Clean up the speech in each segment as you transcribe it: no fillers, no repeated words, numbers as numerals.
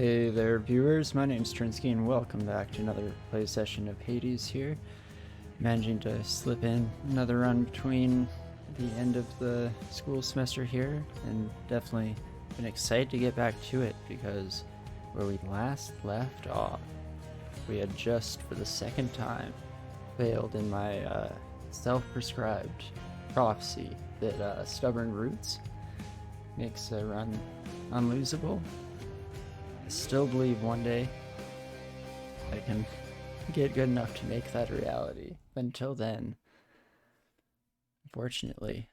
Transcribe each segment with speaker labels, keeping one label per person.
Speaker 1: Hey there, viewers. My name's Torinski, and welcome back to another play session of Hades here. Managing to slip in another run between the end of the school semester here, and definitely been excited to get back to it because where we last left off, we had just for the second time failed in my self-prescribed prophecy that stubborn roots makes a run unlosable. Still believe one day I can get good enough to make that a reality. But until then, unfortunately,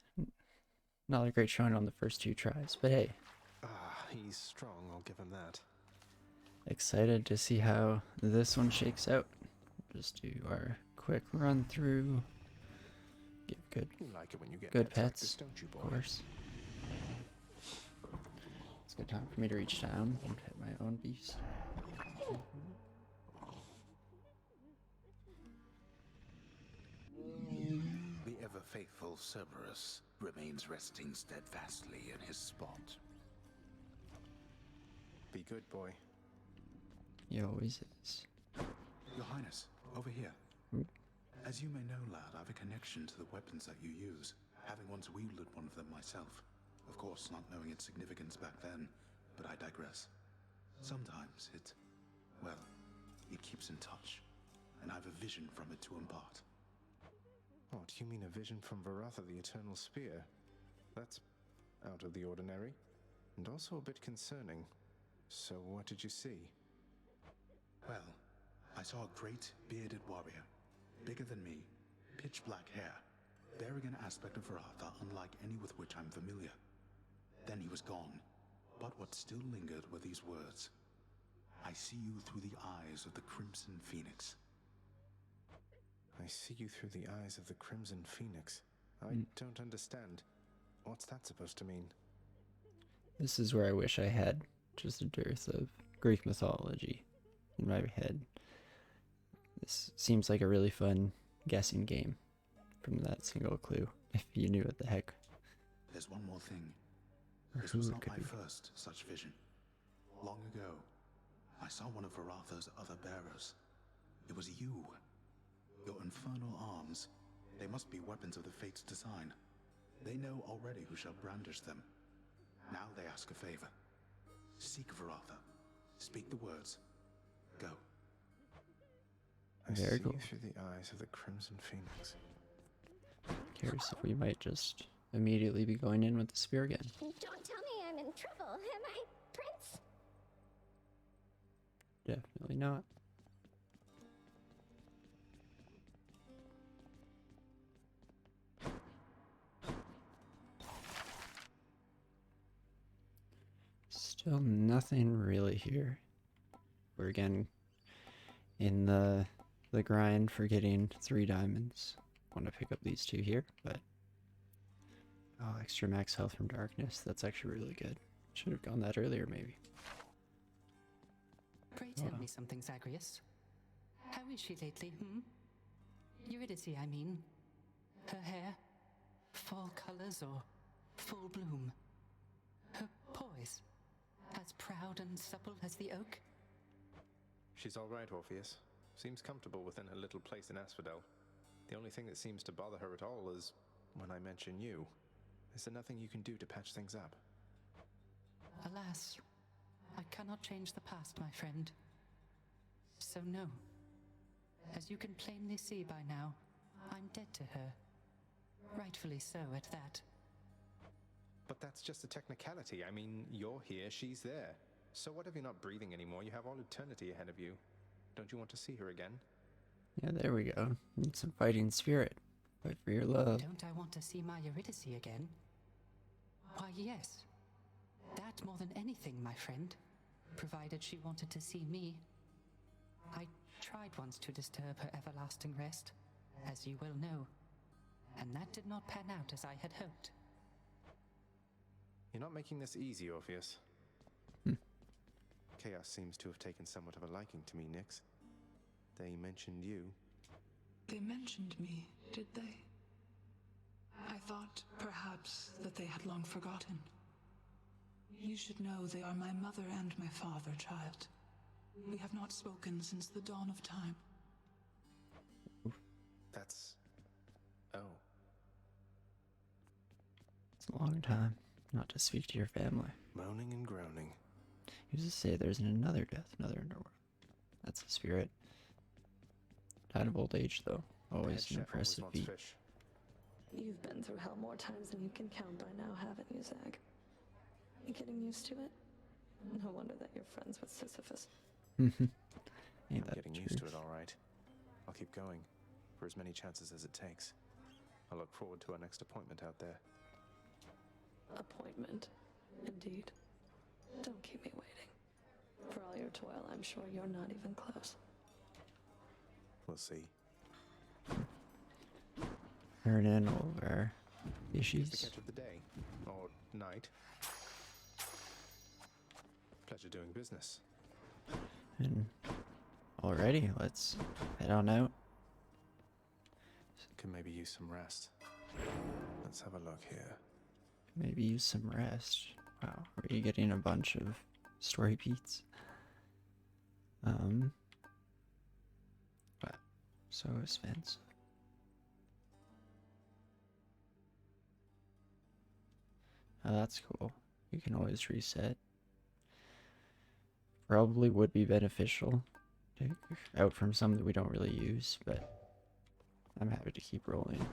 Speaker 1: not a great showing on the first two tries. But hey,
Speaker 2: He's strong, I'll give him that.
Speaker 1: excited to see how this one shakes out. Just do our quick run through. Give good,
Speaker 2: You like it when you get
Speaker 1: good
Speaker 2: pets like
Speaker 1: pets,
Speaker 2: this, don't you, boy?
Speaker 1: of course. It's a good time for me to reach down and pet my own beast.
Speaker 3: The ever-faithful Cerberus remains resting steadfastly in his spot.
Speaker 2: Be good, boy.
Speaker 1: He always is.
Speaker 3: Your Highness, over here.
Speaker 1: Hmm?
Speaker 3: As you may know, lad, I have a connection to the weapons that you use, having once wielded one of them myself. Of course, not knowing its significance back then, but I digress. Sometimes it keeps in touch, and I have a vision from it to impart.
Speaker 2: Oh, do you mean a vision from Varatha, the Eternal Spear? That's out of the ordinary, and also a bit concerning. So what did you see?
Speaker 3: Well, I saw a great bearded warrior, bigger than me, pitch black hair, bearing an aspect of Varatha unlike any with which I'm familiar. Then he was gone, but what still lingered were these words. I see you through the eyes of the Crimson Phoenix.
Speaker 2: I see you through the eyes of the Crimson Phoenix. I don't understand. What's that supposed to mean?
Speaker 1: This is where I wish I had just a dearth of Greek mythology in my head. This seems like a really fun guessing game from that single clue, if you knew what the heck.
Speaker 3: There's one more thing.
Speaker 1: Or
Speaker 3: This
Speaker 1: who
Speaker 3: was
Speaker 1: it
Speaker 3: not
Speaker 1: could
Speaker 3: my
Speaker 1: be.
Speaker 3: first such vision. Long ago, I saw one of Varatha's other bearers. It was you. Your infernal arms. They must be weapons of the Fates' design. They know already who shall brandish them. Now they ask a favor. Seek Varatha. Speak the words. Go.
Speaker 2: I
Speaker 1: Very
Speaker 2: see
Speaker 1: cool.
Speaker 2: you through the eyes of the Crimson Phoenix.
Speaker 1: Curious if we might just immediately be going in with the spear again.
Speaker 4: Don't tell me I'm in trouble, am I, Prince?
Speaker 1: Definitely not. Still nothing really here. We're again in the grind for getting 3 diamonds. Want to pick up these 2 here, but oh, extra max health from darkness. That's actually really good. Should have gone that earlier, maybe.
Speaker 5: Pray tell me something, Zagreus. How is she lately, Eurydice, I mean. Her hair? Fall colors or full bloom? Her poise? As proud and supple as the oak?
Speaker 2: She's all right, Orpheus. Seems comfortable within her little place in Asphodel. The only thing that seems to bother her at all is when I mention you. Is there nothing you can do to patch things up?
Speaker 5: Alas, I cannot change the past, my friend. So no. As you can plainly see by now, I'm dead to her. Rightfully so at that.
Speaker 2: But that's just a technicality. I mean, you're here, she's there. So what if you're not breathing anymore? You have all eternity ahead of you. Don't you want to see her again?
Speaker 1: Yeah, there we go. Need some fighting spirit. Fight for your love.
Speaker 5: Don't I want to see my Eurydice again? Why, yes. That more than anything, my friend. Provided she wanted to see me. I tried once to disturb her everlasting rest, as you well know. And that did not pan out as I had hoped.
Speaker 2: You're not making this easy, Orpheus. Chaos seems to have taken somewhat of a liking to me, Nyx. They mentioned you.
Speaker 6: They mentioned me, did they? I thought, perhaps, that they had long forgotten. You should know they are my mother and my father, child. We have not spoken since the dawn of time.
Speaker 2: That's... Oh.
Speaker 1: It's a long time not to speak to your family.
Speaker 2: Moaning and groaning.
Speaker 1: Who's to say there's another death, another underworld? That's the spirit. Died of old age, though. Always
Speaker 2: Head
Speaker 1: an
Speaker 2: chef
Speaker 1: impressive
Speaker 2: wants
Speaker 1: feat.
Speaker 2: fish.
Speaker 7: You've been through hell more times than you can count by now, haven't you, Zag? You getting used to it? No wonder that you're friends with Sisyphus.
Speaker 1: Ain't
Speaker 2: I'm
Speaker 1: that
Speaker 2: getting
Speaker 1: the
Speaker 2: used to
Speaker 1: truth?
Speaker 2: it, all right. I'll keep going, for as many chances as it takes. I look forward to our next appointment out there.
Speaker 7: Appointment, indeed. Don't keep me waiting. For all your toil, I'm sure you're not even close.
Speaker 2: We'll see.
Speaker 1: Turn in over
Speaker 2: Here's the
Speaker 1: issues.
Speaker 2: catch of the day. Or night. Pleasure doing business.
Speaker 1: And alrighty, let's head on out.
Speaker 2: Could maybe use some rest. Let's have a look here.
Speaker 1: Maybe use some rest. Wow, are you getting a bunch of story beats? But so expensive. Oh, that's cool. You can always reset. Probably would be beneficial to take out from some that we don't really use, but I'm happy to keep rolling.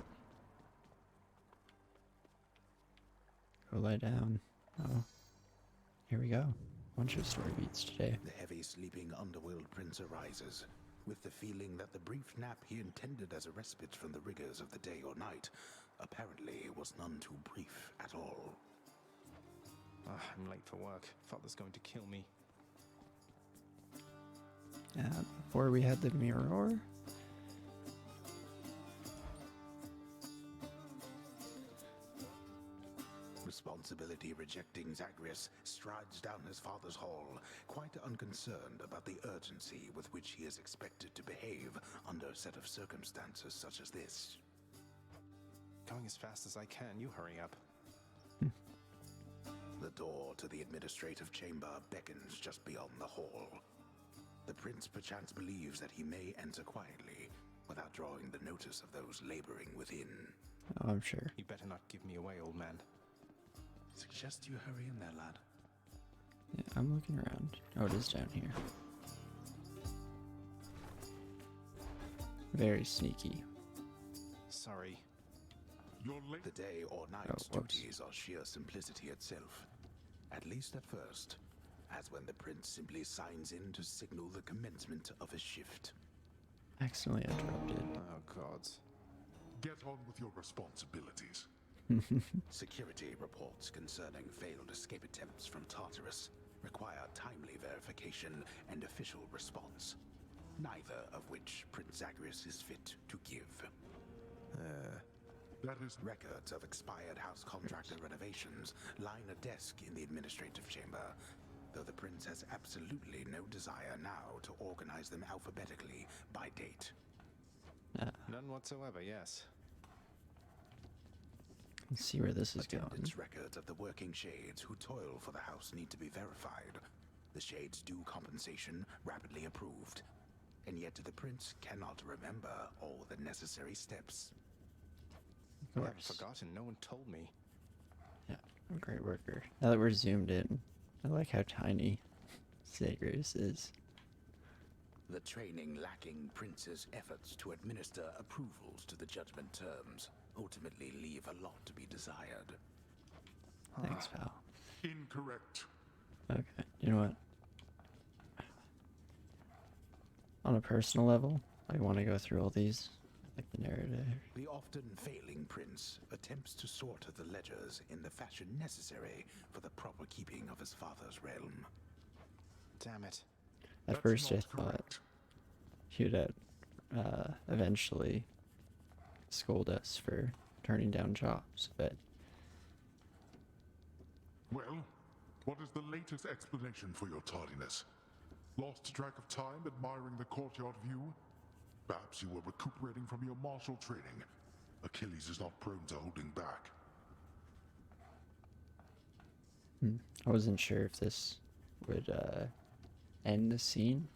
Speaker 1: Go lie down. Oh, here we go. Bunch of story beats today.
Speaker 3: The heavy sleeping underworld prince arises, with the feeling that the brief nap he intended as a respite from the rigors of the day or night apparently was none too brief at all.
Speaker 2: I'm late for work. Father's going to kill me.
Speaker 1: Before we had the mirror.
Speaker 3: Responsibility rejecting Exagryph strides down his father's hall, quite unconcerned about the urgency with which he is expected to behave under a set of circumstances such as this.
Speaker 2: Going as fast as I can. You hurry up.
Speaker 3: The door to the administrative chamber beckons just beyond the hall. The prince perchance believes that he may enter quietly, without drawing the notice of those laboring within.
Speaker 1: Oh, I'm sure.
Speaker 2: You better not give me away, old man.
Speaker 3: Suggest you hurry in there, lad.
Speaker 1: Yeah, I'm looking around. Oh, it is down here. Very sneaky.
Speaker 2: Sorry.
Speaker 3: The day or night's
Speaker 1: whoops.
Speaker 3: duties are sheer simplicity itself. At least at first, as when the prince simply signs in to signal the commencement of his shift.
Speaker 1: Accidentally interrupted.
Speaker 2: Oh, gods.
Speaker 8: Get on with your responsibilities.
Speaker 3: Security reports concerning failed escape attempts from Tartarus require timely verification and official response, neither of which Prince Exagryph is fit to give.
Speaker 8: That is
Speaker 3: Records of expired house contractor renovations line a desk in the administrative chamber, though the prince has absolutely no desire now to organize them alphabetically by date.
Speaker 2: None whatsoever, yes.
Speaker 1: Let's see where this is going.
Speaker 3: Attendance records of the working shades who toil for the house need to be verified. The shades' due compensation rapidly approved, and yet the prince cannot remember all the necessary steps.
Speaker 1: Of
Speaker 2: I haven't
Speaker 1: course.
Speaker 2: forgotten. No one told me.
Speaker 1: Yeah, I'm a great worker. Now that we're zoomed in, I like how tiny Exagryph is.
Speaker 3: The training lacking prince's efforts to administer approvals to the judgment terms ultimately leave a lot to be desired.
Speaker 1: Thanks, pal.
Speaker 8: incorrect.
Speaker 1: Okay, you know what? On a personal level, I want to go through all these, like the narrative.
Speaker 3: The often failing prince attempts to sort the ledgers in the fashion necessary for the proper keeping of his father's realm.
Speaker 2: Damn it.
Speaker 1: At
Speaker 8: That's
Speaker 1: first, I
Speaker 8: not
Speaker 1: thought
Speaker 8: correct.
Speaker 1: he'd eventually scold us for turning down jobs, but
Speaker 8: Well, what is the latest explanation for your tardiness? Lost track of time admiring the courtyard view? Perhaps you were recuperating from your martial training. Achilles is not prone to holding back.
Speaker 1: I wasn't sure if this would end the scene,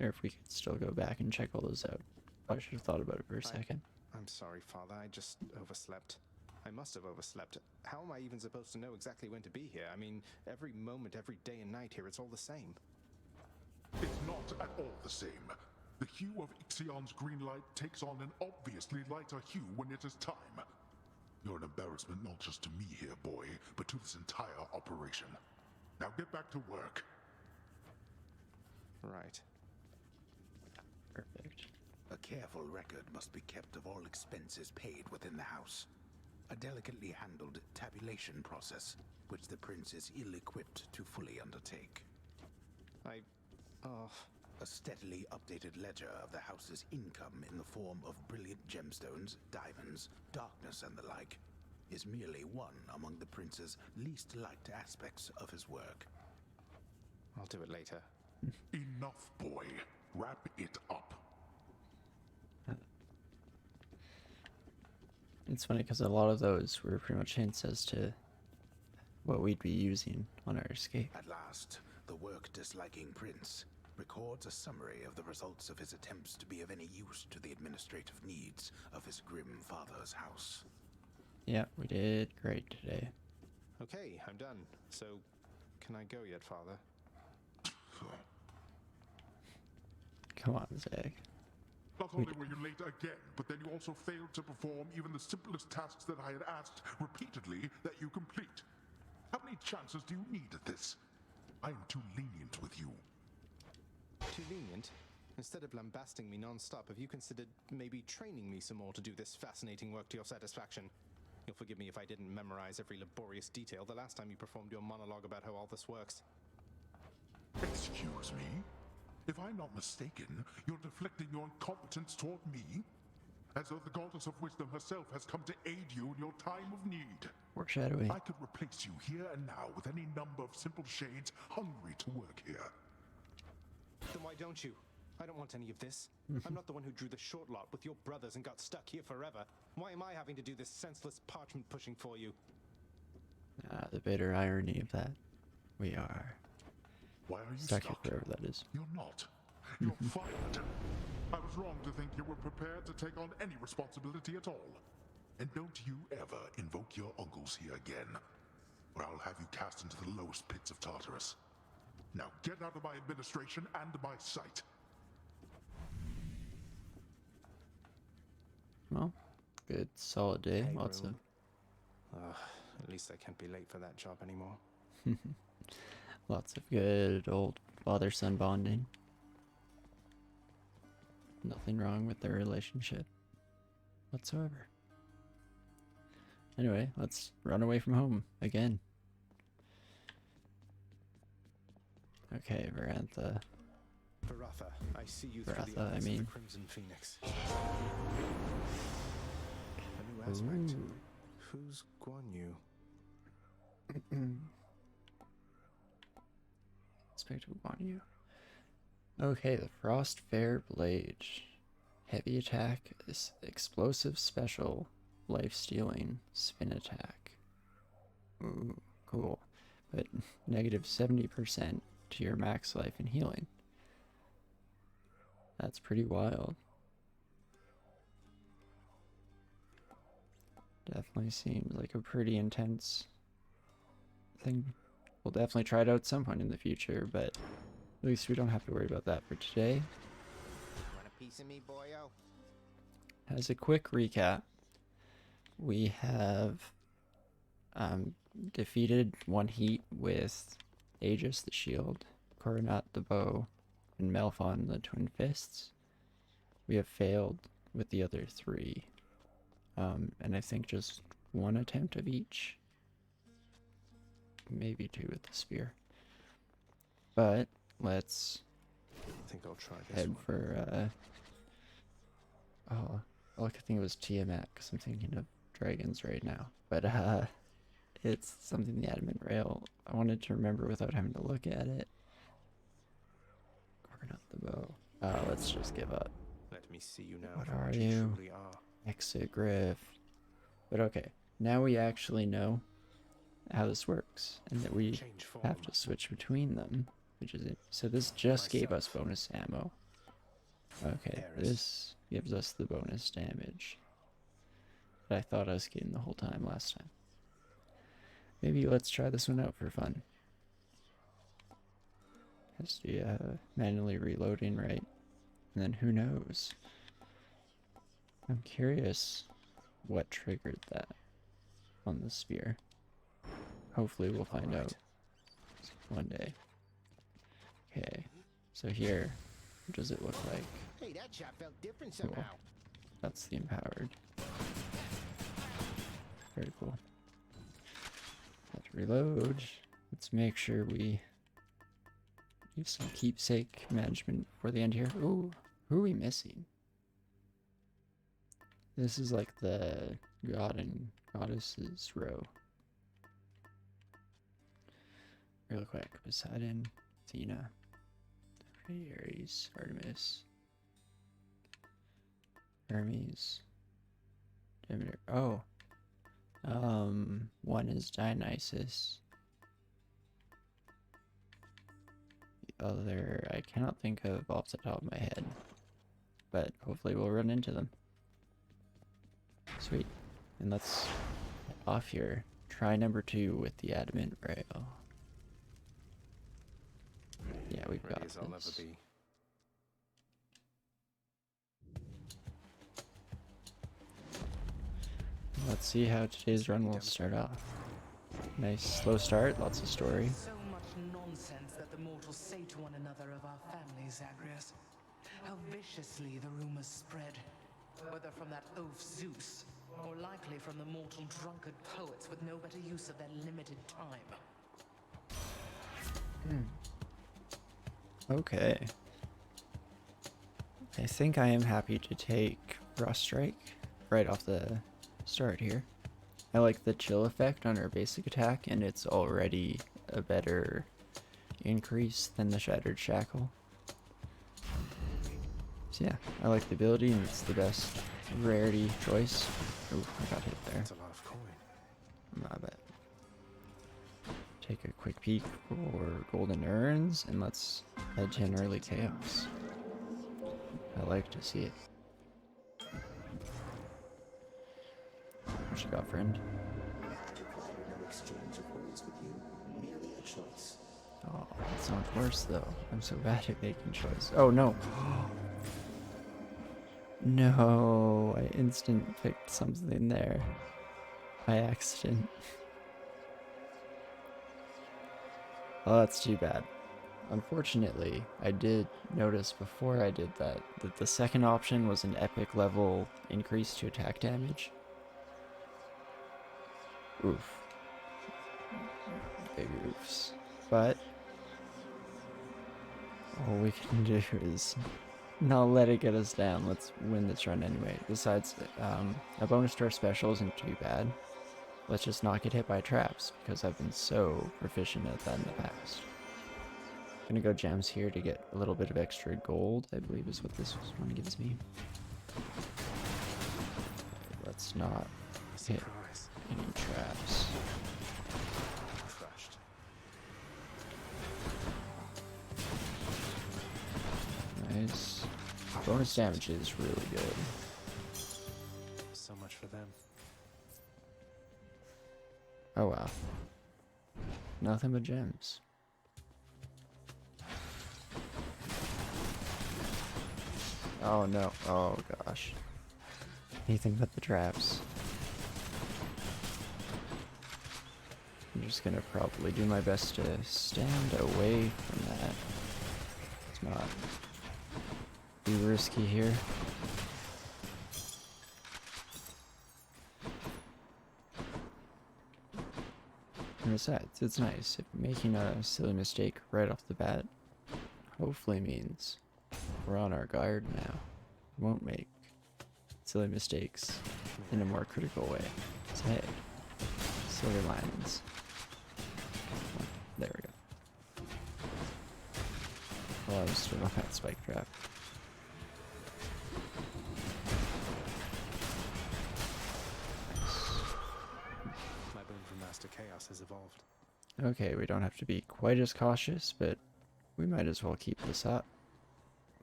Speaker 1: or if we could still go back and check all those out. I should have thought about it for a second.
Speaker 2: I'm sorry, Father. I just overslept. I must have overslept. How am I even supposed to know exactly when to be here? I mean, every moment, every day and night here, it's all the same.
Speaker 8: It's not at all the same. The hue of Ixion's green light takes on an obviously lighter hue when it is time. You're an embarrassment not just to me here, boy, but to this entire operation. Now get back to work.
Speaker 2: Right.
Speaker 1: Perfect.
Speaker 3: A careful record must be kept of all expenses paid within the house. A delicately handled tabulation process, which the prince is ill-equipped to fully undertake. A steadily updated ledger of the house's income in the form of brilliant gemstones, diamonds, darkness, and the like, is merely one among the prince's least liked aspects of his work.
Speaker 2: I'll do it later.
Speaker 8: Enough, boy. Wrap it up.
Speaker 1: It's funny because a lot of those were pretty much hints as to what we'd be using on our escape.
Speaker 3: At last, the work-disliking prince records a summary of the results of his attempts to be of any use to the administrative needs of his grim father's house.
Speaker 1: Yeah, we did great today.
Speaker 2: Okay, I'm done. So, can I go yet, Father?
Speaker 1: Come on, Zach.
Speaker 8: Not only were you late again, but then you also failed to perform even the simplest tasks that I had asked repeatedly that you complete. How many chances do you need at this? I am too lenient with you.
Speaker 2: Too lenient? Instead of lambasting me non-stop, have you considered maybe training me some more to do this fascinating work to your satisfaction? You'll forgive me if I didn't memorize every laborious detail the last time you performed your monologue about how all this works.
Speaker 8: Excuse me? If I'm not mistaken, you're deflecting your incompetence toward me? As though the goddess of wisdom herself has come to aid you in your time of need.
Speaker 1: Foreshadowing.
Speaker 8: I could replace you here and now with any number of simple shades hungry to work here.
Speaker 2: Then why don't you? I don't want any of this. I'm not the one who drew the short lot with your brothers and got stuck here forever. Why am I having to do this senseless parchment pushing for you?
Speaker 1: The bitter irony of that. We are
Speaker 8: Why are you
Speaker 1: stuck
Speaker 8: stuck?
Speaker 1: here forever, that is.
Speaker 8: You're not. You're fired. I was wrong to think you were prepared to take on any responsibility at all. And don't you ever invoke your uncles here again, or I'll have you cast into the lowest pits of Tartarus. Now get out of my administration and my sight.
Speaker 1: Well, good solid day.
Speaker 2: Hey,
Speaker 1: Lots
Speaker 2: Room. At least I can't be late for that job anymore.
Speaker 1: Lots of good old father-son bonding. Nothing wrong with their relationship whatsoever. Anyway, let's run away from home again. Okay, Varatha.
Speaker 2: Varatha, I see you through the
Speaker 1: Varatha,
Speaker 2: eyes
Speaker 1: I mean.
Speaker 2: of the Crimson Phoenix. A new aspect.
Speaker 1: Ooh.
Speaker 2: Who's Guan Yu?
Speaker 1: Aspect of Guan Yu. Okay, the Frost Fair Blade. Heavy attack, explosive special, life stealing, spin attack. Ooh, cool. But negative 70% to your max life and healing. That's pretty wild. Definitely seems like a pretty intense thing. We'll definitely try it out at some point in the future, but at least we don't have to worry about that for today.
Speaker 2: Want a piece of me, boyo?
Speaker 1: As a quick recap, we have defeated one heat with Aegis the shield, Coronat the bow, and Melfon the twin fists. We have failed with the other three, and I think just one attempt of each. Maybe two with the spear. But let's
Speaker 2: I think I'll try this
Speaker 1: head
Speaker 2: one.
Speaker 1: for oh, all I could think of was Tiamat because I'm thinking of dragons right now. But it's something in the adamant rail. I wanted to remember without having to look at it. Coronat the bow. Let's just give up.
Speaker 2: Let me see you now.
Speaker 1: What
Speaker 2: for
Speaker 1: are
Speaker 2: you
Speaker 1: you?
Speaker 2: truly are.
Speaker 1: Exagryph. But okay, now we actually know how this works, and that we
Speaker 2: Change form.
Speaker 1: have to switch between them, which is it. So this just gave us bonus ammo. Okay, this gives us the bonus damage that I thought I was getting the whole time last time. Maybe let's try this one out for fun. Has to be manually reloading, right? And then who knows? I'm curious what triggered that on the sphere. Hopefully we'll find out one day. Okay, so here, what does it look like?
Speaker 9: Hey, that shot felt different
Speaker 1: Cool.
Speaker 9: somehow.
Speaker 1: That's the empowered. Very cool. Let's reload. Let's make sure we do some keepsake management before the end here. Ooh, who are we missing? This is like the god and goddesses row. Real quick, Poseidon, Athena, Ares, Artemis, Hermes, Demeter. Oh, one is Dionysus. The other I cannot think of off the top of my head, but hopefully we'll run into them. Sweet. And let's get off here. Try number 2 with the adamant rail. Yeah, we've got
Speaker 2: Ready as I'll ever
Speaker 1: this.
Speaker 2: be.
Speaker 1: Let's see how today's run will start off. Nice slow start, lots of story.
Speaker 10: So much nonsense that the mortals say to one another of our family, Exagryph. How viciously the rumors spread, whether from that oaf Zeus, or likely from the mortal drunkard poets with no better use of their limited time.
Speaker 1: Okay. I think I am happy to take Frost Strike right off the start here. I like the chill effect on our basic attack, and it's already a better increase than the Shattered Shackle. So yeah, I like the ability, and it's the best rarity choice. Oh, I got hit there.
Speaker 2: That's a lot of coin.
Speaker 1: My bad. Take a quick peek for golden urns, and let's head to an early chaos. I like to see it. What you got, friend?
Speaker 9: No exchange of words with you, merely a choice.
Speaker 1: Oh, that sounds worse though. I'm so bad at making choice. Oh no. No, I instant picked something there by accident. Oh, that's too bad. Unfortunately, I did notice before I did that the second option was an epic level increase to attack damage. Oof. Big oofs. But all we can do is not let it get us down. Let's win this run anyway. Besides, a bonus to our special isn't too bad. Let's just not get hit by traps, because I've been so proficient at that in the past. Gonna go gems here to get a little bit of extra gold, I believe is what this one gives me. Let's not hit any traps.
Speaker 2: Crushed.
Speaker 1: Nice. Bonus damage is really good.
Speaker 2: So much for them.
Speaker 1: Oh wow. Nothing but gems. Oh no. Oh gosh. Anything but the traps. I'm just gonna probably do my best to stand away from that. Let's not be risky here. And besides, it's nice. If making a silly mistake right off the bat hopefully means we're on our guard now. We won't make silly mistakes in a more critical way. So hey, silver lines. There we go. Oh, I was still on that spike trap.
Speaker 2: My boon from Master Chaos has evolved.
Speaker 1: Okay, we don't have to be quite as cautious, but we might as well keep this up.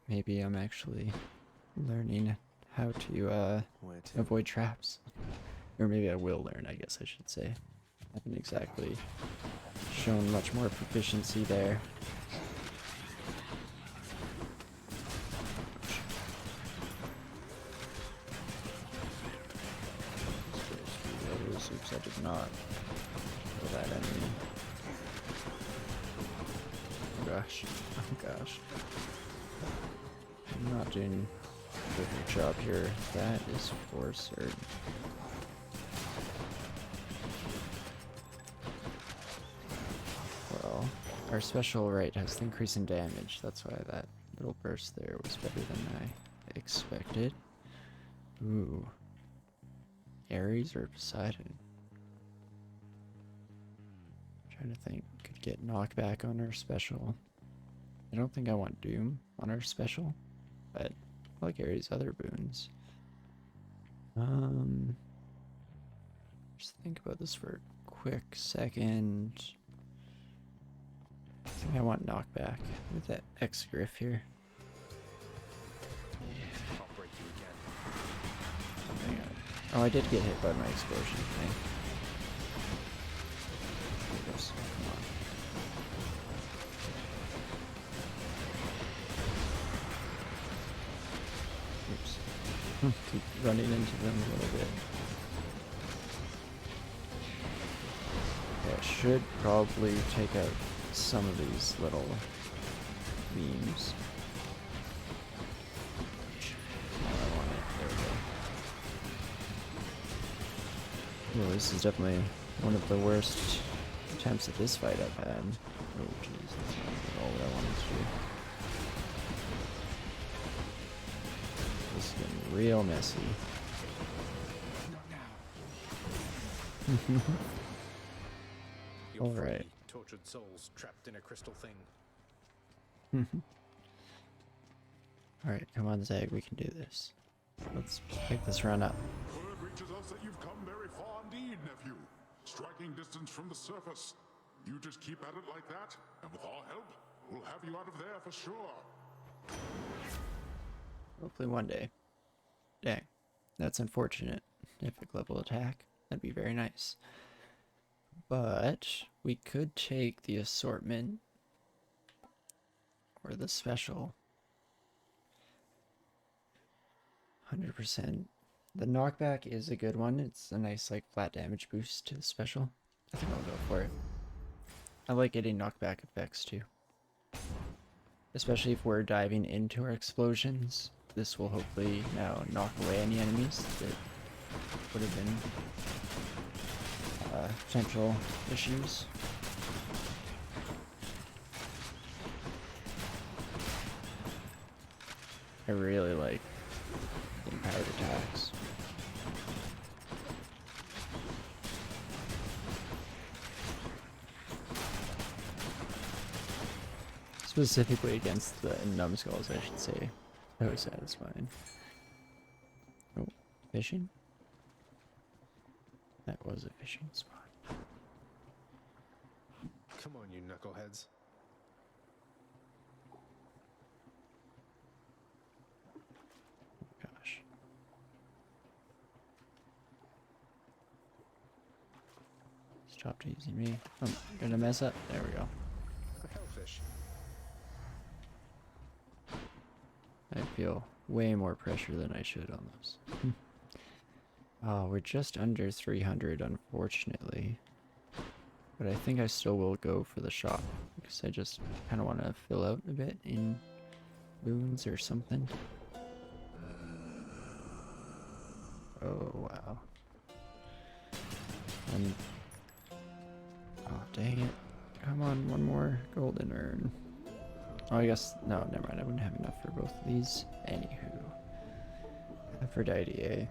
Speaker 1: Maybe I'm actually learning how to avoid traps. Or maybe I will learn, I guess I should say. I haven't exactly shown much more proficiency there. Oops, I did not kill that enemy. Oh gosh. Oh gosh. I'm not doing a good job here. That is for certain. Well, our special rate has the increase in damage. That's why that little burst there was better than I expected. Ooh. Ares or Poseidon? Trying to think. Could get knockback on our special. I don't think I want Doom on our special, but I like Ares' other boons. Just think about this for a quick second. I think I want knockback with that Exagryph here.
Speaker 2: I'll break you again.
Speaker 1: Oh, I did get hit by my explosion thing. Oops, come on. Oops. Keep running into them a little bit. Okay, I should probably take out some of these little beams. Well, this is definitely one of the worst attempts at this fight I've had. Oh jeez, that's not all what I wanted to do. This is getting real messy.
Speaker 2: You're
Speaker 1: Alright.
Speaker 2: free, tortured souls trapped in a crystal thing.
Speaker 1: Alright, come on Zag, we can do this. Let's pick this run up.
Speaker 8: Word reaches us that you've come very far indeed, nephew. Striking distance from the surface. You just keep at it like that, and with our help, we'll have you out of there for sure.
Speaker 1: Hopefully one day. Dang, that's unfortunate. Epic level attack. That'd be very nice. But we could take the assortment or the special. 100%. The knockback is a good one. It's a nice like flat damage boost to the special. I think I'll go for it. I like getting knockback effects too. Especially if we're diving into our explosions. This will hopefully now knock away any enemies that would have been potential issues. I really like empowered attacks. Specifically against the numbskulls, I should say. That was satisfying. Oh, fishing? That was a fishing spot.
Speaker 2: Come on, you knuckleheads.
Speaker 1: Gosh. Stop teasing me. I'm gonna mess up. There we go.
Speaker 2: Hellfish.
Speaker 1: I feel way more pressure than I should on this. Oh, we're just under 300, unfortunately. But I think I still will go for the shop, because I just kind of want to fill out a bit in boons or something. Oh, wow. And oh, dang it. Come on, one more golden urn. Oh, I guess, no, never mind. I wouldn't have enough for both of these. Anywho. Aphrodite, eh?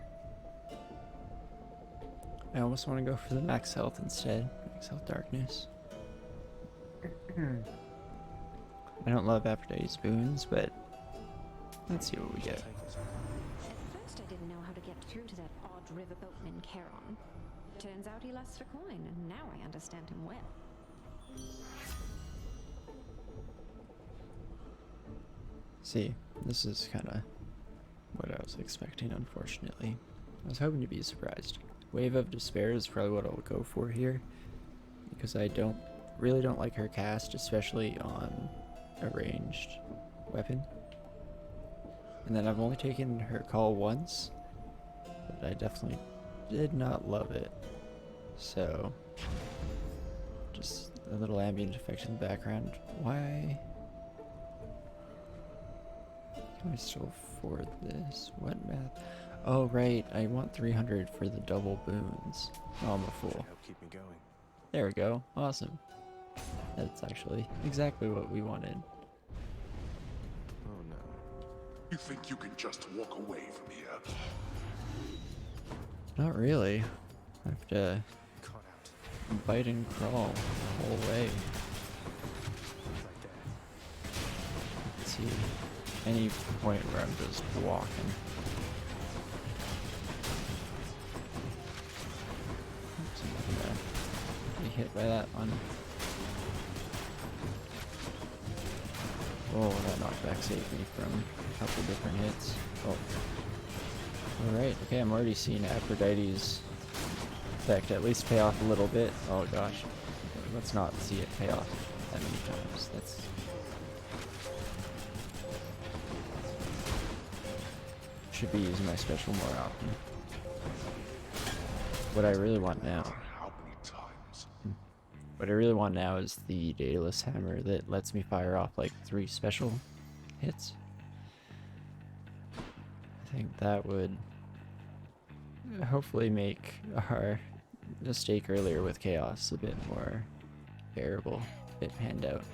Speaker 1: I almost want to go for the max health instead. Max health darkness. I don't love Aphrodite's boons, but let's see what we get.
Speaker 4: At first I didn't know how to get through to that odd riverboatman Charon. Turns out he lusts for coin, and now I understand him well.
Speaker 1: See, this is kind of what I was expecting, unfortunately. I was hoping to be surprised. Wave of Despair is probably what I'll go for here, because I really don't like her cast, especially on a ranged weapon. And then I've only taken her call once, but I definitely did not love it. So, just a little ambient effect in the background. Why can I still afford this? What math? Oh right, I want 300 for the double boons. Oh, I'm a fool.
Speaker 2: Help keep me going.
Speaker 1: There we go. Awesome. That's actually exactly what we wanted.
Speaker 2: Oh no.
Speaker 8: You think you can just walk away from here?
Speaker 1: Not really. I have to
Speaker 2: Caught out.
Speaker 1: bite and crawl the whole way.
Speaker 2: Right there.
Speaker 1: Let's see. Any point where I'm just walking. Oops, I'm gonna be hit by that one. Oh, that knockback saved me from a couple different hits. Oh. Alright, okay, I'm already seeing Aphrodite's effect at least pay off a little bit. Oh gosh. Let's not see it pay off that many times. That's... should be using my special more often. What I really want now...
Speaker 8: How many times?
Speaker 1: What I really want now is the Daedalus Hammer that lets me fire off like 3 special hits. I think that would hopefully make our mistake earlier with Chaos a bit more bearable, a bit panned out.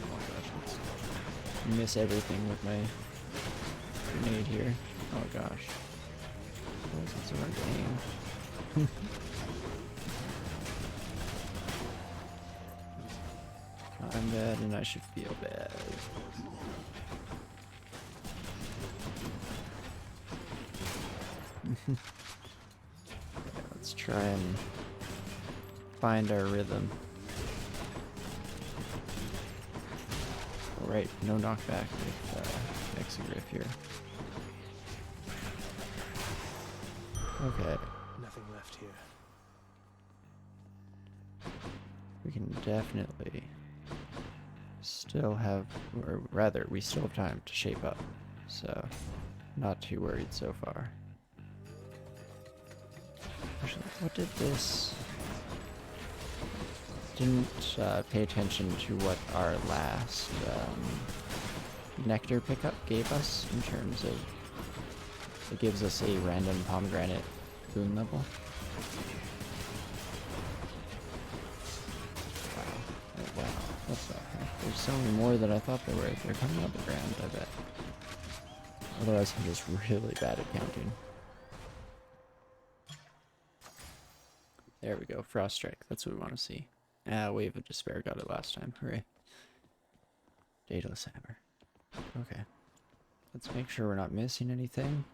Speaker 1: Oh gosh, let's miss everything with my grenade here. Oh gosh. Why is it so hard to aim? I'm bad and I should feel bad. Okay, let's try and find our rhythm. Alright, no knockback with Exagryph here. Okay.
Speaker 2: Nothing left here.
Speaker 1: We can definitely still have, or rather, we still have time to shape up. So, not too worried so far. Actually, what did this... Didn't pay attention to what our last nectar pickup gave us in terms of... It gives us a random pomegranate boon level. Wow. Oh, wow. What the heck? There's so many more than I thought there were. They're coming out the ground, I bet. Otherwise, I'm just really bad at counting. There we go. Frost Strike. That's what we want to see. Wave of Despair got it last time. Hooray. Daedalus Hammer. Okay. Let's make sure we're not missing anything.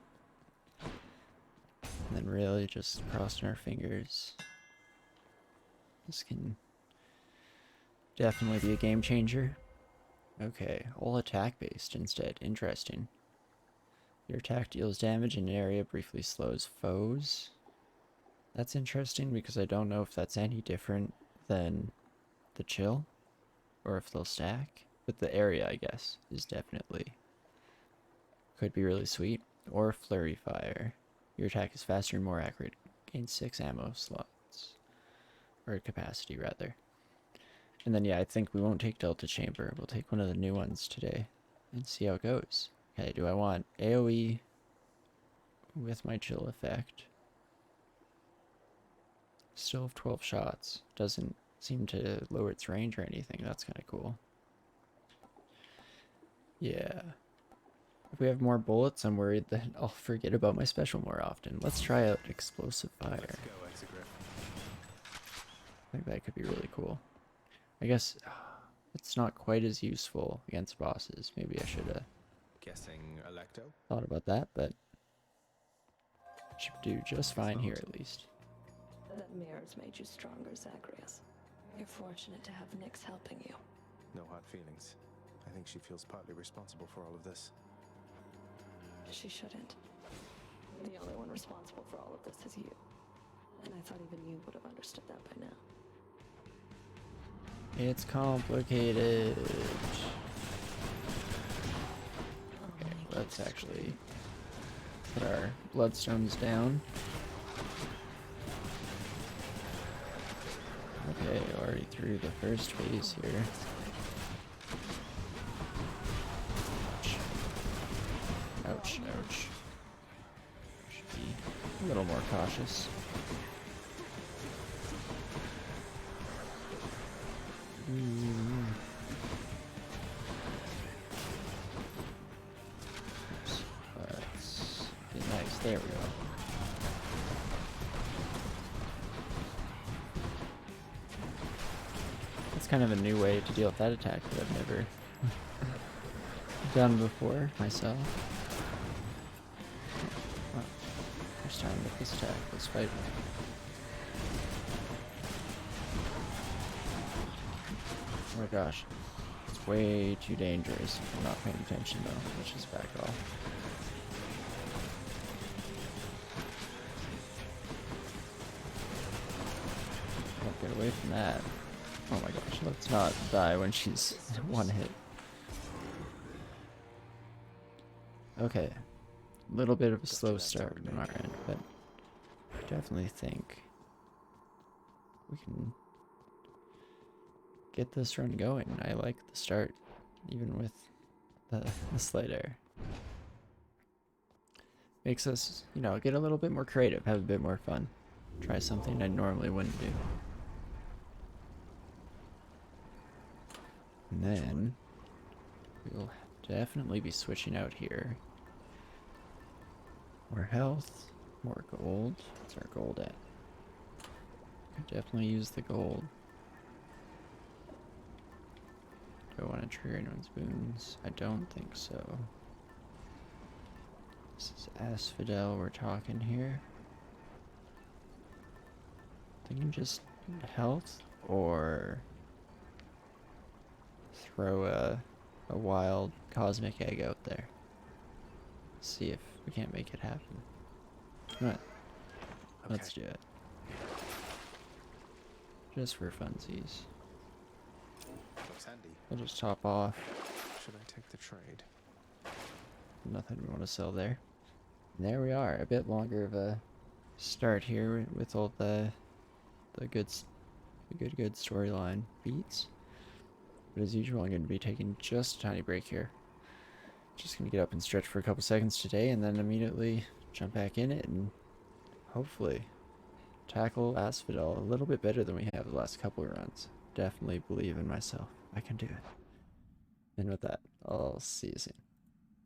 Speaker 1: And then really just crossing our fingers. This can definitely be a game changer. Okay, all attack based instead. Interesting. Your attack deals damage in an area, briefly slows foes. That's interesting because I don't know if that's any different than the chill or if they'll stack. But the area, I guess, is definitely could be really sweet. Or Flurry Fire. Your attack is faster and more accurate. Gain 6 ammo slots. Or capacity, rather. And then, yeah, I think we won't take Delta Chamber. We'll take one of the new ones today and see how it goes. Okay, do I want AoE with my chill effect? Still have 12 shots. Doesn't seem to lower its range or anything. That's kind of cool. Yeah. If we have more bullets, I'm worried that I'll forget about my special more often. Let's try out Explosive Fire.
Speaker 2: Let's go, Exagryph.
Speaker 1: I think that could be really cool. I guess it's not quite as useful against bosses. Maybe I should have
Speaker 2: Guessing Electo?
Speaker 1: thought about that, but should do just fine here at least.
Speaker 7: That mirror's made you stronger, Zagreus. You're fortunate to have Nyx helping you.
Speaker 2: No hard feelings. I think she feels partly responsible for all of this.
Speaker 7: She shouldn't. The only one responsible for all of this is you. And I thought even you would have understood that by now.
Speaker 1: It's complicated. Let's actually put our bloodstones down. Okay, already through the first phase here. Ouch, ouch. Should be a little more cautious. Oops. Let's be nice. There we go. That's kind of a new way to deal with that attack that I've never done before myself. Well, first time with this attack. Let's fight. Oh my gosh. It's way too dangerous if I'm not paying attention though. Let's just back off. Don't get away from that. Oh my gosh, let's not die when she's one hit. Okay. A little bit of a slow start on our end, but I definitely think we can get this run going. I like the start, even with the slight error. Makes us, you know, get a little bit more creative, have a bit more fun. Try something I normally wouldn't do. And then we'll definitely be switching out here. More health, more gold. What's our gold at? Could definitely use the gold. Do I want to trigger anyone's boons? I don't think so. This is Asphodel we're talking here. Thinking just health or throw a wild cosmic egg out there. See if we can't make it happen. Alright. Let's do it. Just for funsies.
Speaker 2: Looks handy.
Speaker 1: We'll just top off.
Speaker 2: Should I take the trade?
Speaker 1: Nothing we want to sell there. And there we are. A bit longer of a start here with all the good storyline beats. But as usual, I'm going to be taking just a tiny break here. Just going to get up and stretch for a couple seconds today, and then immediately jump back in it and hopefully tackle Asphodel a little bit better than we have the last couple of runs. Definitely believe in myself. I can do it. And with that, I'll see you soon.